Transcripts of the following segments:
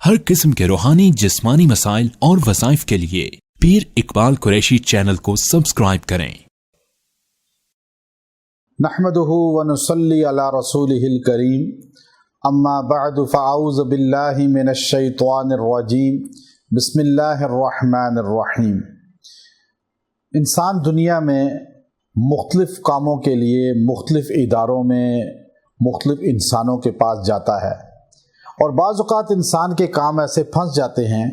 हर किस्म के रूहानी जिस्मानी मसाइल और वज़ाइफ के लिए पीर इकबाल कुरैशी चैनल को सब्सक्राइब करें। नहमदुहु व नुसल्ली अला रसूलिहिल करीम, अम्मा बअदु फ़अऊज़ु बिल्लाहि मिनश शैतानिर रजीम, बिस्मिल्लाहिर रहमानिर रहीम। इंसान दुनिया में मुख्तलिफ़ कामों के लिए मुख्तलिफ़ इदारों में मुख्तलिफ़ इंसानों के पास जाता है, और बाज़ औक़ात इंसान के काम ऐसे फंस जाते हैं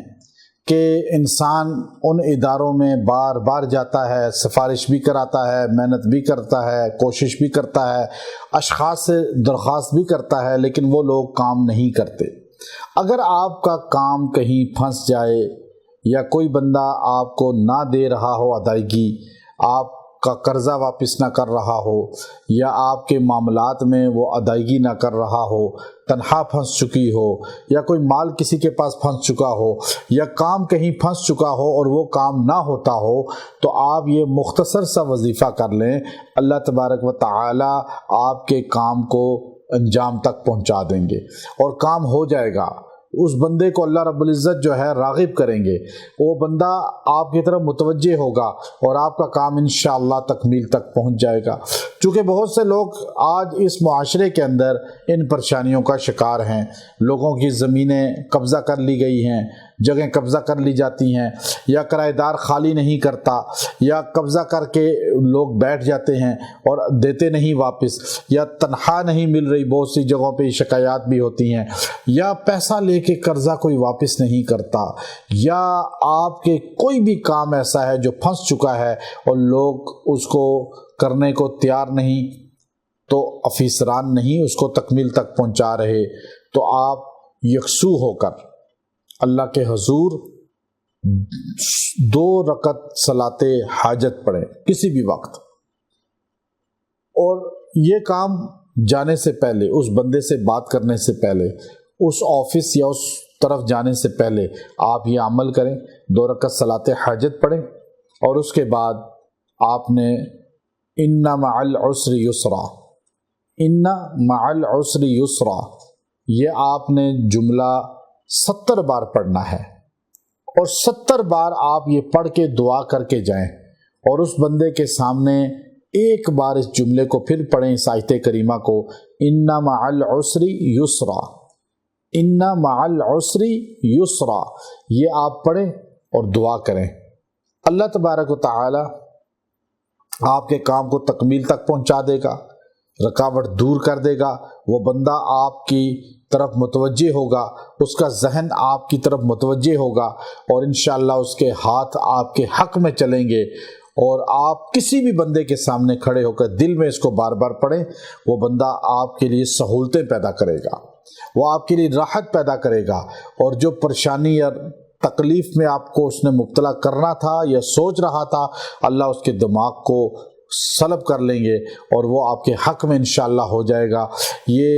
कि इंसान उन इदारों में बार बार जाता है, सिफारिश भी कराता है, मेहनत भी करता है, कोशिश भी करता है, अशख़ास से दरख्वास्त भी करता है, लेकिन वो लोग काम नहीं करते। अगर आपका काम कहीं फंस जाए या कोई बंदा आपको ना दे रहा हो अदायगी, आपका कर्ज़ा वापस ना कर रहा हो, या आपके मामलात में वो अदायगी ना कर रहा हो, तनख्वाह फंस चुकी हो, या कोई माल किसी के पास फंस चुका हो, या काम कहीं फंस चुका हो और वो काम ना होता हो, तो आप ये मुख्तसर सा वजीफ़ा कर लें। अल्लाह तबारक व तआला आपके काम को अंजाम तक पहुंचा देंगे और काम हो जाएगा। उस बंदे को अल्लाह रब्बुल इज़्ज़त जो है राग़िब करेंगे, वो बंदा आपकी तरफ मुतवज्जे होगा और आपका काम इंशाअल्लाह तकमील तक पहुंच जाएगा। चूँकि बहुत से लोग आज इस मुआशरे के अंदर इन परेशानियों का शिकार हैं। लोगों की ज़मीनें कब्ज़ा कर ली गई हैं, जगह कब्ज़ा कर ली जाती हैं, या किराएदार खाली नहीं करता, या कब्ज़ा करके लोग बैठ जाते हैं और देते नहीं वापस, या तनख्वाह नहीं मिल रही, बहुत सी जगहों पे शिकायत भी होती हैं, या पैसा लेके कर्ज़ा कोई वापस नहीं करता, या आपके कोई भी काम ऐसा है जो फंस चुका है और लोग उसको करने को तैयार नहीं, तो अफीसरान नहीं उसको तकमील तक पहुंचा रहे, तो आप यकसू होकर अल्लाह के हुजूर 2 रकत सलाते हाजत पढ़ें किसी भी वक्त। और ये काम जाने से पहले, उस बंदे से बात करने से पहले, उस ऑफिस या उस तरफ जाने से पहले आप ये अमल करें, 2 रकत सलाते हाजत पढ़ें, और उसके बाद आपने इन्ना मअल उसरि युसरा, इन्ना मअल उसरि युसरा, ये आपने जुमला 70 बार पढ़ना है, और 70 बार आप ये पढ़ के दुआ करके जाएं, और उस बंदे के सामने एक बार इस जुमले को फिर पढ़ें, इस आयत करीमा को, इन्ना मअल उसरि युसरा, इन्ना मअल उसरि युसरा, ये आप पढ़ें और दुआ करें। अल्लाह तबारक व तआला आपके काम को तकमील तक पहुंचा देगा, रुकावट दूर कर देगा। वो बंदा आपकी तरफ मुतवज्जे होगा, उसका जहन आपकी तरफ मुतवज्जे होगा, और इंशाअल्लाह उसके हाथ आपके हक में चलेंगे, और आप किसी भी बंदे के सामने खड़े होकर दिल में इसको बार बार पढ़ें, वो बंदा आपके लिए सहूलतें पैदा करेगा, वो आपके लिए राहत पैदा करेगा, और जो परेशानी या तकलीफ में आपको उसने मुब्तला करना था या सोच रहा था, अल्लाह उसके दिमाग को सलब कर लेंगे और वो आपके हक में इंशाअल्लाह हो जाएगा। ये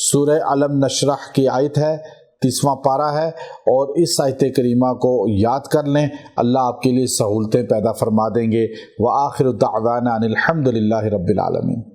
सूरह अलम नशरह की आयत है, 30वां पारा है, और इस आयत करीमा को याद कर लें, अल्लाह आपके लिए सहूलतें पैदा फरमा देंगे। व आखिरु दावाना अनिल हम्दुलिल्लाहि रब्बिल आलमीन।